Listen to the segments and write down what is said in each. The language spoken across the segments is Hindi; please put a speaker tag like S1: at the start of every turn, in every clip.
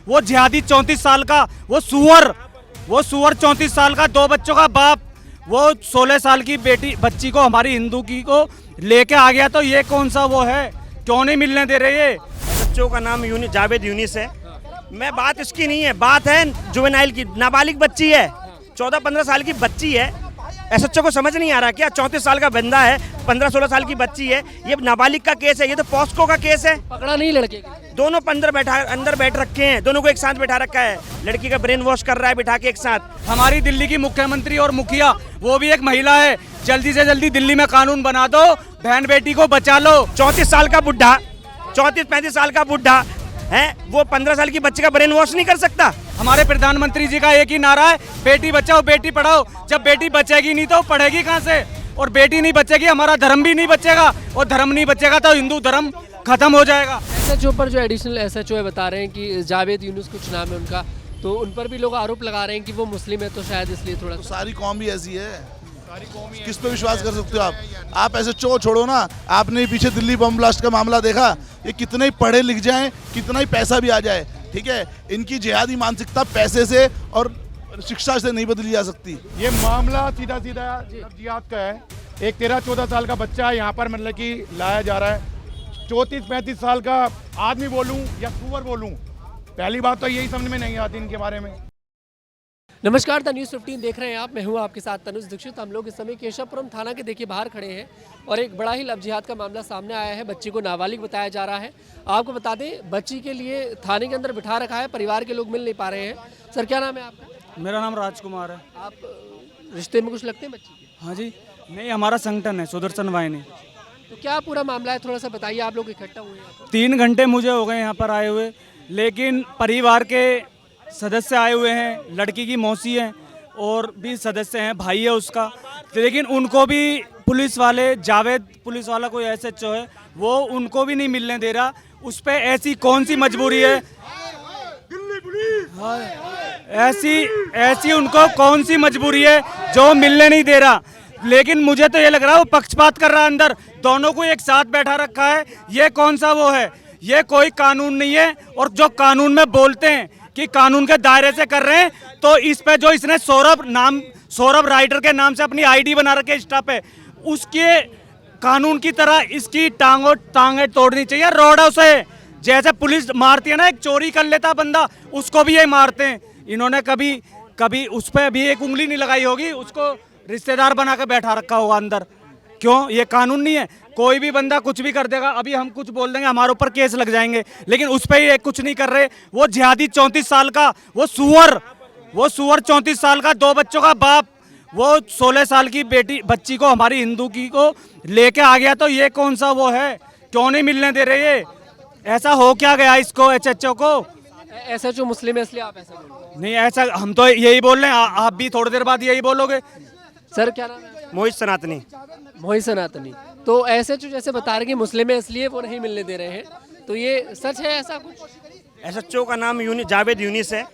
S1: वो जिहादी 34 साल का वो सुअर 34 साल का 2 बच्चों का बाप, वो 16 साल की बच्ची को, हमारी हिंदू की को लेके आ गया। तो ये कौन सा वो है, क्यों नहीं मिलने दे रहे ये?
S2: बच्चों का नाम जावेद यूनिस है। मैं बात इसकी नहीं है, बात है जुवेनाइल की। नाबालिग बच्ची है, 14-15 साल की बच्ची है। एसएचओ को समझ नहीं आ रहा क्या? 34 साल का बंदा है, 15-16 साल की बच्ची है। ये नाबालिग का केस है, ये तो पॉस्को का केस है।
S3: पकड़ा नहीं लड़के
S2: दोनों अंदर बैठ रखे हैं, दोनों को एक साथ बैठा रखा है। लड़की का ब्रेन वॉश कर रहा है बिठा के एक साथ।
S1: हमारी दिल्ली की मुख्यमंत्री और मुखिया, वो भी एक महिला है। जल्दी से जल्दी दिल्ली में कानून बना दो, बहन बेटी को बचा लो।
S2: 34 साल का बुढ़ा, 34-35 साल का बुढ़ा है, वो 15 साल की बच्ची का ब्रेन वॉश नहीं कर सकता।
S1: हमारे प्रधानमंत्री जी का एक ही नारा है, बेटी बचाओ बेटी पढ़ाओ। जब बेटी बचेगी नहीं तो पढ़ेगी कहाँ से? और बेटी नहीं बचेगी, हमारा धर्म भी नहीं बचेगा, और धर्म नहीं बचेगा तो हिंदू धर्म खत्म हो जाएगा।
S3: एसएचओ पर जो एडिशनल एसएचओ है बता रहे हैं कि जावेद यूनुस कुछ नाम है उनका, तो उन पर भी लोग आरोप लगा रहे हैं कि वो मुस्लिम है, तो शायद इसलिए थोड़ा
S4: तो सारी कौम भी ऐसी है, किस पे विश्वास कर सकते हो आप ऐसे छोड़ो ना। आपने पीछे दिल्ली बम ब्लास्ट का मामला देखा, ये कितने ही पढ़े लिख जाएं, कितना ही पैसा भी आ जाए, ठीक है, इनकी जिहादी मानसिकता पैसे से और शिक्षा से नहीं बदली जा सकती।
S5: ये मामला सीधा जिहाद का है। एक 13-14 साल का बच्चा है यहाँ पर मतलब कि लाया जा रहा है। 34-35 साल का आदमी बोलूँ या सुअर बोलूँ, पहली बात तो यही समझ में नहीं आती इनके बारे में।
S3: नमस्कार, द न्यूज़ 15 देख रहे हैं आप। मैं हूं आपके साथ तनुज दीक्षित। हम लोग इस समय केशवपुरम थाना के देखिए बाहर खड़े हैं और एक बड़ा ही लव जिहाद का मामला सामने आया है। बच्ची को नाबालिग बताया जा रहा है। आपको बता दें, बच्ची के लिए थाने के अंदर बिठा रखा है, परिवार के लोग मिल नहीं पा रहे हैं। सर, क्या नाम है आपका?
S1: मेरा नाम राजकुमार है।
S3: आप रिश्ते में कुछ लगते हैं बच्ची के?
S1: हाँ जी, नहीं, हमारा संगठन है सुदर्शन वाहिनी।
S3: तो क्या पूरा मामला है, थोड़ा सा बताइए। आप लोग इकट्ठा हुए हैं?
S1: 3 घंटे मुझे हो गए यहाँ पर आए हुए, लेकिन परिवार के सदस्य आए हुए हैं, लड़की की मौसी है और भी सदस्य हैं, भाई है उसका, लेकिन उनको भी पुलिस वाले, जावेद पुलिस वाला कोई एसएचओ है, वो उनको भी नहीं मिलने दे रहा। उस पे ऐसी कौन सी मजबूरी है? हाँ, ऐसी उनको कौन सी मजबूरी है जो मिलने नहीं दे रहा? लेकिन मुझे तो ये लग रहा है वो पक्षपात कर रहा है अंदर, दोनों को एक साथ बैठा रखा है। ये कौन सा वो है? ये कोई कानून नहीं है। और जो कानून में बोलते हैं कि कानून के दायरे से कर रहे हैं, तो इस पे जो इसने सौरभ राइडर के नाम से अपनी आईडी बना रखे इंस्टा पे, उसके कानून की तरह इसकी टांगे तोड़नी चाहिए, रोड़ा उसे। जैसे पुलिस मारती है ना, एक चोरी कर लेता बंदा, उसको भी ये मारते हैं। इन्होंने कभी उस पर भी एक उंगली नहीं लगाई होगी, उसको रिश्तेदार बना के बैठा रखा होगा अंदर। क्यों? ये कानून नहीं है? कोई भी बंदा कुछ भी कर देगा। अभी हम कुछ बोल देंगे, हमारे ऊपर केस लग जाएंगे, लेकिन उस पर ये कुछ नहीं कर रहे। वो जिहादी 34 साल का वो सुअर 34 साल का 2 बच्चों का बाप, वो 16 साल की बच्ची को, हमारी हिंदू की को लेके आ गया। तो ये कौन सा वो है, क्यों नहीं मिलने दे रहे? ये ऐसा हो क्या गया इसको, एसएचओ को?
S3: एसएचओ मुस्लिम है इसलिए आप ऐसा बोल रहे हैं?
S1: नहीं, ऐसा हम तो यही बोल रहे हैं, आप भी थोड़ी देर बाद यही बोलोगे।
S3: सर, क्या नाम है?
S2: मोहित सनातनी।
S3: मोहित सनातनी। तो एसएचओ जैसे बता रहे कि मुस्लिम है इसलिए वो नहीं मिलने दे रहे हैं, तो ये सच है ऐसा कुछ?
S2: एसएचओ का नाम जावेद यूनिस है।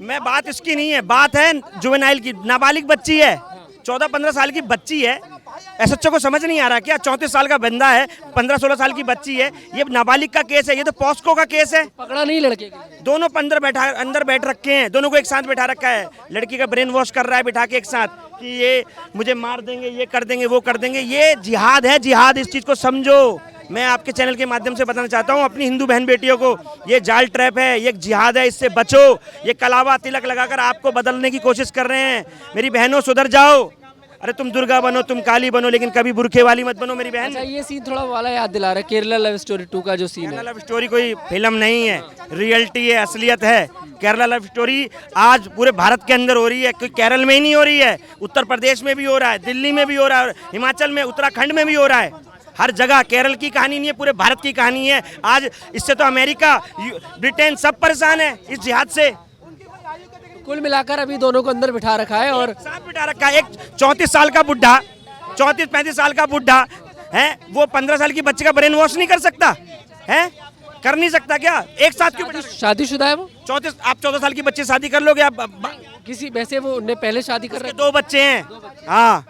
S2: मैं बात इसकी नहीं है, बात है जुवेनाइल की। नाबालिग बच्ची है, 14-15 साल की बच्ची है। एसएचओ को समझ नहीं आ रहा क्या? 34 साल का बंदा है, 15-16 साल की बच्ची है। ये नाबालिग का केस है, ये तो पॉस्को का केस है।
S3: पकड़ा नहीं लड़के?
S2: दोनों अंदर बैठ रखे हैं, दोनों को एक साथ बैठा रखा है। लड़की का ब्रेन वॉश कर रहा है बिठा के एक साथ, कि ये मुझे मार देंगे, ये कर देंगे, वो कर देंगे। ये जिहाद है, जिहाद। इस चीज़ को समझो। मैं आपके चैनल के माध्यम से बताना चाहता हूँ अपनी हिंदू बहन बेटियों को, ये जाल ट्रैप है, ये जिहाद है, इससे बचो। ये कलावा तिलक लगाकर आपको बदलने की कोशिश कर रहे हैं। मेरी बहनों, सुधर जाओ। अरे तुम दुर्गा बनो, तुम काली बनो, लेकिन कभी बुरखे वाली मत बनो मेरी बहन।
S3: अच्छा, ये सीन थोड़ा वाला याद दिला रहा है, केरला लव स्टोरी 2 का जो सीन है।
S2: केरला लव स्टोरी कोई फिल्म नहीं है, रियलिटी है, असलियत है। केरला लव स्टोरी आज पूरे भारत के अंदर हो रही है, कोई केरल में ही नहीं हो रही है, उत्तर प्रदेश में भी हो रहा है, दिल्ली में भी हो रहा है, हिमाचल में, उत्तराखंड में भी हो रहा है। हर जगह केरल की कहानी नहीं है, पूरे भारत की कहानी है। आज इससे तो अमेरिका, ब्रिटेन सब परेशान है इस जिहाद से।
S3: कुल मिलाकर अभी दोनों को अंदर बिठा रखा है और
S2: साथ बिठा रखा है। एक 34 साल का बुढ़ा, 34-35 साल का बुढ़ा है, वो 15 साल की बच्ची का ब्रेन वॉश नहीं कर सकता है? कर नहीं सकता क्या? एक साथ क्यों बिठा?
S3: शादीशुदा है वो?
S2: 34, आप 14 साल की बच्ची से शादी कर लोगे आप?
S3: किसी वैसे वो ने पहले शादी कर रहे?
S2: 2 बच्चे हैं। हाँ,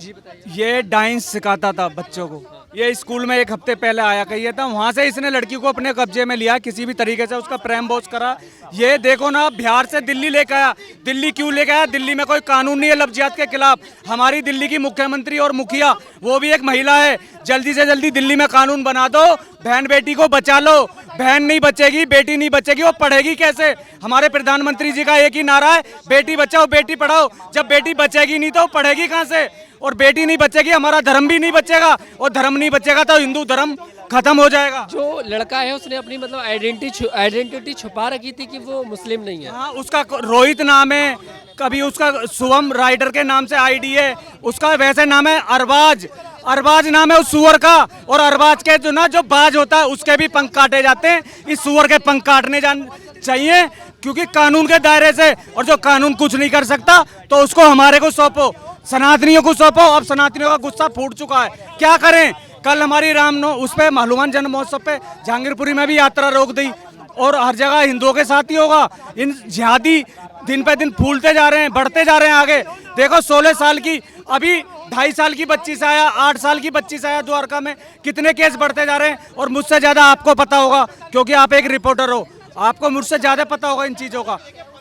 S3: जी बताइए।
S1: ये डांस सिखाता था बच्चों को, ये स्कूल में एक हफ्ते पहले आया कही था, वहाँ से इसने लड़की को अपने कब्जे में लिया, किसी भी तरीके से उसका प्रेम बोझ करा। ये देखो ना, बिहार से दिल्ली लेकर आया। दिल्ली क्यों लेकर आया? दिल्ली में कोई कानून नहीं है लव जिहाद के खिलाफ। हमारी दिल्ली की मुख्यमंत्री और मुखिया, वो भी एक महिला है। जल्दी से जल्दी दिल्ली में कानून बना दो, बहन बेटी को बचा लो। बहन नहीं बचेगी, बेटी नहीं बचेगी, वो पढ़ेगी कैसे? हमारे प्रधानमंत्री जी का एक ही नारा है, बेटी बचाओ बेटी पढ़ाओ। जब बेटी बचेगी नहीं तो पढ़ेगी कहाँ से? और बेटी नहीं बचेगी, हमारा धर्म भी नहीं बचेगा, और धर्म नहीं बचेगा तो हिंदू धर्म खत्म हो जाएगा।
S3: जो लड़का है उसने अपनी मतलब आइडेंटिटी छुपा रखी थी कि वो मुस्लिम नहीं है।
S1: हाँ, उसका रोहित नाम है, कभी उसका शुभम राइडर के नाम से आईडी है, उसका वैसे नाम है अरबाज। अरबाज नाम है उस सुअर का, और अरबाज के जो बाज होता है उसके भी पंख काटे जाते हैं। इस सुअर के पंख काटने चाहिए, क्योंकि कानून के दायरे से, और जो कानून कुछ नहीं कर सकता तो उसको हमारे को सौंपो, सनातनियों को सौंपो। अब सनातनियों का गुस्सा फूट चुका है, क्या करें? कल हमारी उस पे हनुमान जन्म महोत्सव पे जहांगीरपुरी में भी यात्रा रोक दी, और हर जगह हिंदुओं के साथ ही होगा। इन जिहादी दिन पे दिन फूलते जा रहे हैं, बढ़ते जा रहे हैं आगे। देखो 16 साल की, अभी 2.5 साल की बच्ची से आया, 8 साल की बच्ची से आया द्वारका में। कितने केस बढ़ते जा रहे हैं, और मुझसे ज्यादा आपको पता होगा, क्योंकि आप एक रिपोर्टर हो, आपको मुझसे ज्यादा पता होगा इन चीजों का।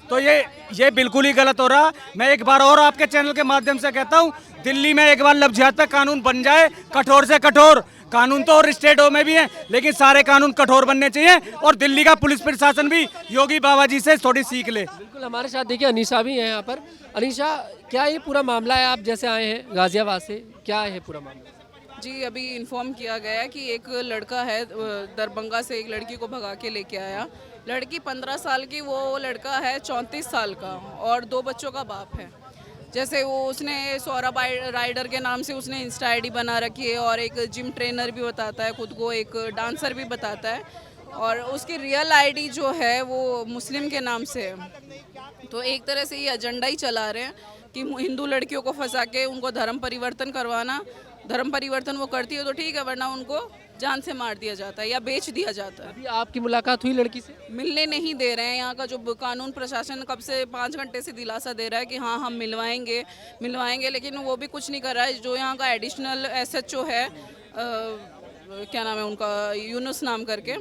S1: तो ये बिल्कुल ही गलत हो रहा। मैं एक बार और आपके चैनल के माध्यम से कहता हूँ, दिल्ली में एक बार लव जिहाद पे कानून बन जाए, कठोर से कठोर। कानून तो और स्टेटों में भी हैं, लेकिन सारे कानून कठोर बनने चाहिए, और दिल्ली का पुलिस प्रशासन भी योगी बाबा जी से थोड़ी सीख ले।
S3: बिल्कुल, हमारे साथ देखिए अनीशा भी है यहाँ पर। अनीशा, क्या ये पूरा मामला है? आप जैसे आए हैं गाजियाबाद से, क्या है पूरा मामला?
S6: जी, अभी इन्फॉर्म किया गया है कि एक लड़का है दरभंगा से एक लड़की को भगा के लेके आया। लड़की 15 साल की, वो लड़का है 34 साल का, और 2 बच्चों का बाप है। जैसे उसने सौरभ राइडर के नाम से उसने इंस्टा आईडी बना रखी है, और एक जिम ट्रेनर भी बताता है खुद को, एक डांसर भी बताता है, और उसकी रियल आईडी जो है वो मुस्लिम के नाम से है। तो एक तरह से ये एजेंडा ही चला रहे हैं कि हिंदू लड़कियों को फंसा के उनको धर्म परिवर्तन करवाना। धर्म परिवर्तन वो करती है तो ठीक है, वरना उनको जान से मार दिया जाता है या बेच दिया जाता है।
S3: अभी आपकी मुलाकात हुई लड़की से?
S6: मिलने नहीं दे रहे हैं। यहाँ का जो कानून प्रशासन कब से 5 घंटे से दिलासा दे रहा है कि हाँ हम मिलवाएंगे, लेकिन वो भी कुछ नहीं कर रहा है। जो यहाँ का एडिशनल SHO है, क्या नाम है उनका, यूनुस नाम करके,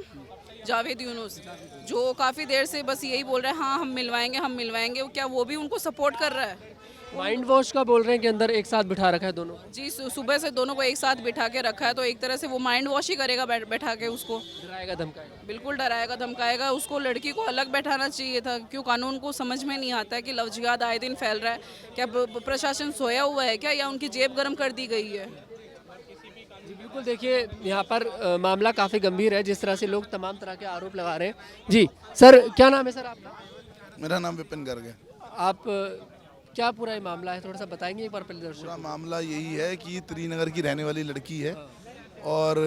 S6: जावेद यूनुस, जो काफ़ी देर से बस यही बोल रहे हैं हाँ हम मिलवाएंगे। क्या वो भी उनको सपोर्ट कर रहा है?
S3: माइंड वॉश का बोल रहे हैं कि अंदर एक साथ बिठा रखा है दोनों?
S6: जी, सुबह से दोनों को एक साथ बिठा के रखा है, तो एक तरह से वो माइंड वॉश ही करेगा बैठा के उसको।
S3: डराएगा धमकाएगा?
S6: बिल्कुल डराएगा धमकाएगा उसको। लड़की को अलग बैठाना चाहिए था। क्यों कानून को समझ में नहीं आता है कि लव जिहाद आए दिन फैल रहा है? क्या प्रशासन सोया हुआ है क्या, या उनकी जेब गर्म कर दी गई है?
S3: जी बिल्कुल, देखिए यहाँ पर मामला काफ़ी गंभीर है, जिस तरह से लोग तमाम तरह के आरोप लगा रहे हैं। जी सर, क्या नाम है सर आपका?
S4: मेरा नाम विपिन गर्ग है।
S3: आप क्या पूरा ये मामला है, थोड़ा सा बताएंगे एक बार पहले दर्शकों?
S4: पूरा मामला यही है कि त्रिनगर की रहने वाली लड़की है, और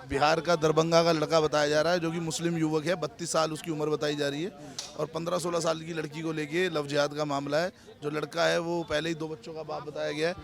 S4: बिहार का दरभंगा का लड़का बताया जा रहा है, जो कि मुस्लिम युवक है। 32 साल उसकी उम्र बताई जा रही है, और 15-16 साल की लड़की को लेके लव जिहाद का मामला है। जो लड़का है वो पहले ही 2 बच्चों का बाप बताया गया है।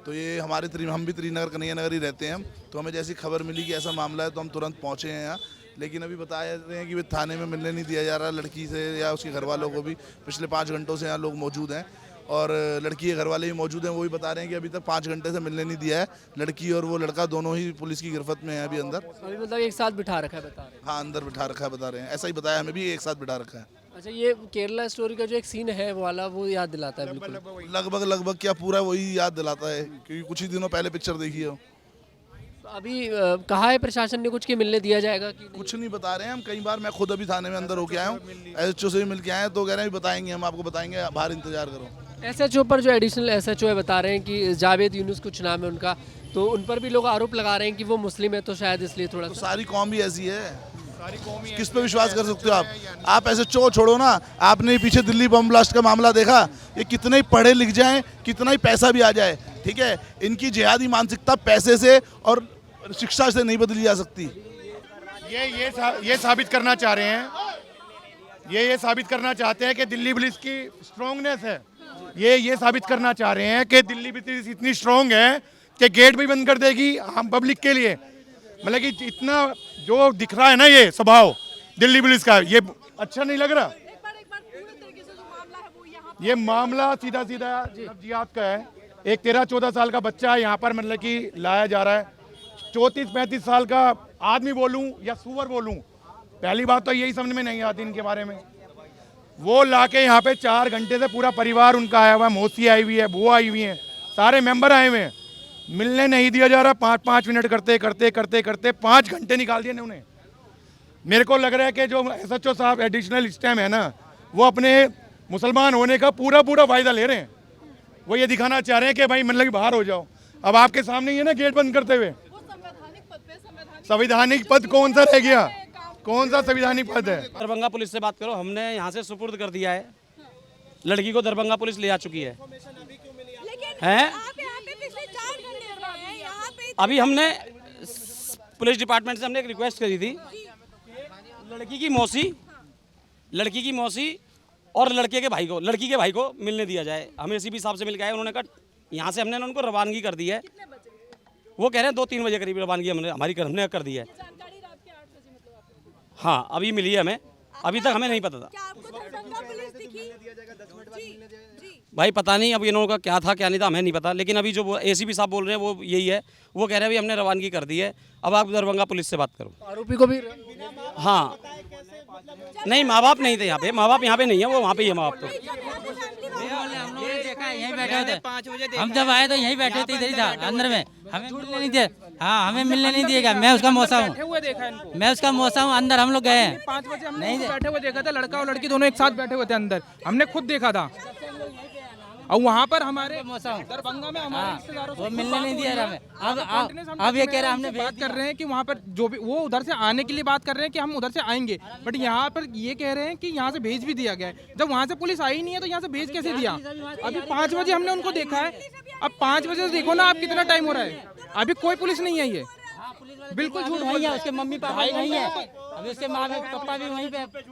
S4: तो ये हम भी त्रिनगर कन्हैया नगर ही रहते हैं हम, तो हमें जैसी खबर मिली कि ऐसा मामला है तो हम तुरंत पहुँचे हैं यहाँ। लेकिन अभी बताया रहे हैं कि वे थाने में मिलने नहीं दिया जा रहा लड़की से या उसके घर वालों को भी। पिछले 5 घंटों से यहाँ लोग मौजूद हैं, और लड़की के घर वाले भी मौजूद हैं, वो भी बता रहे हैं कि अभी तक 5 घंटे से मिलने नहीं दिया है। लड़की और वो लड़का दोनों ही पुलिस की गिरफ्त में है अभी अंदर।
S3: अभी मतलब एक साथ बिठा रखा है बता रहे हैं?
S4: हाँ, अंदर बिठा रखा है बता रहे हैं, ऐसा ही बताया हमें भी, एक साथ बिठा रखा है।
S3: अच्छा, ये केरला स्टोरी का जो एक सीन है वाला, वो याद दिलाता है बिल्कुल?
S4: लगभग क्या पूरा वही याद दिलाता है, क्योंकि कुछ ही दिनों पहले पिक्चर देखी है।
S3: अभी कहा है प्रशासन ने कुछ कि मिलने दिया जाएगा कि नहीं?
S4: कुछ नहीं बता रहे हैं हम। कई बार मैं खुद अभी थाने में अंदर होके आया हूँ, SHO से भी मिल के आए हैं, तो कह रहे हैं बताएंगे, हम आपको बताएंगे, बाहर इंतजार करो।
S3: SHO पर जो एडिशनल SHO है बता रहे हैं कि जावेद यूनुस कुछ नाम है उनका, तो उन पर भी लोग आरोप लगा रहे हैं कि वो मुस्लिम है, तो शायद इसलिए थोड़ा
S4: तो
S3: सा।
S4: सारी कौम भी ऐसी है, किस पे विश्वास कर सकते हो आप SHO छोड़ो ना। आपने पीछे दिल्ली बम ब्लास्ट का मामला देखा, ये कितने ही पढ़े लिख जाएं, कितना ही पैसा भी आ जाए, ठीक है, इनकी जिहादी मानसिकता पैसे से और शिक्षा से नहीं बदली जा सकती।
S5: ये साबित करना चाह रहे हैं, ये साबित करना चाहते हैं कि दिल्ली पुलिस की स्ट्रॉन्गनेस है। ये साबित करना चाह रहे हैं कि दिल्ली पुलिस इतनी स्ट्रॉन्ग है कि गेट भी बंद कर देगी हम पब्लिक के लिए। मतलब कि इतना जो दिख रहा है ना ये स्वभाव दिल्ली पुलिस का, ये अच्छा नहीं लग रहा। ये मामला सीधा जिहाद का है। एक 13-14 साल का बच्चा यहाँ पर मतलब कि लाया जा रहा है। 34-35 साल का आदमी बोलूं या सुअर बोलूं, पहली बात तो यही समझ में नहीं आती इनके बारे में। वो लाके यहाँ पे 4 घंटे से पूरा परिवार उनका आया हुआ है, मौसी आई हुई है, बुआ आई हुई है, सारे मेंबर आए हुए हैं, मिलने नहीं दिया जा रहा। 5-5 मिनट करते करते करते करते 5 घंटे निकाल दिए उन्होंने। मेरे को लग रहा है कि जो SHO साहब एडिशनल स्टैम्प है ना, वो अपने मुसलमान होने का पूरा फायदा ले रहे हैं। वो ये दिखाना चाह रहे हैं कि भाई मतलब कि बाहर हो जाओ। अब आपके सामने ही है ना गेट बंद करते हुए। संवैधानिक पद कौन सा रह गया? कौन सा संवैधानिक पद है?
S7: दरभंगा पुलिस से बात करो, हमने यहाँ से सुपुर्द कर दिया है। लड़की को दरभंगा पुलिस ले आ चुकी है। हैं? अभी हमने पुलिस डिपार्टमेंट से हमने एक रिक्वेस्ट करी थी, लड़की की मौसी और लड़की के भाई को मिलने दिया जाए। हम ACP साहब से मिल के आए, उन्होंने कहा यहाँ से हमने उनको रवानगी कर दी है। वो कह रहे हैं 2-3 बजे करीब रवानगी हमने कर दी है। हाँ, अभी मिली है हमें, अभी तक हमें नहीं पता था भाई, पता नहीं अब इन लोगों का क्या था क्या नहीं था, हमें नहीं पता। लेकिन अभी जो ACP साहब बोल रहे हैं वो यही है, वो कह रहे हैं भाई हमने रवानगी कर दी है, अब आप दरभंगा पुलिस से बात करो।
S3: आरोपी को भी
S7: हाँ, नहीं माँ बाप नहीं थे यहाँ पे, माँ बाप यहाँ पे नहीं है, वो वहाँ पे ही है माँ बाप तो।
S8: यहीं बैठे थे 5 बजे, हम जब आए तो यहीं बैठे थे, इधर ही था अंदर में, हमें मिलने नहीं दिया। हाँ, हमें मिलने नहीं दिएगा। मैं उसका मौसा हूँ, अंदर हम लोग गए हैं।
S9: 5 बजे हम बैठे हुए देखा था, लड़का और लड़की दोनों एक साथ बैठे हुए थे अंदर, हमने खुद देखा था। और वहाँ पर हमारे दरभंगा में हमारे रिश्तेदारों
S8: वो मिलने नहीं दिया हमें। अब ये कह रहा हमने
S9: बात कर रहे हैं कि वहाँ पर जो भी वो उधर से आने के लिए बात कर रहे हैं कि हम उधर से आएंगे, बट यहाँ पर ये कह रहे हैं कि यहाँ से भेज भी दिया गया है। जब वहाँ से पुलिस आई नहीं है तो यहाँ से भेज कैसे दिया? अभी 5 बजे हमने उनको देखा है, अब 5 बजे से देखो ना आप कितना टाइम हो रहा है, अभी कोई पुलिस नहीं आई है। बिल्कुल झूठ
S8: वही है, उसके मम्मी पापा वही है, अभी उसके माँ पापा भी वहीं पे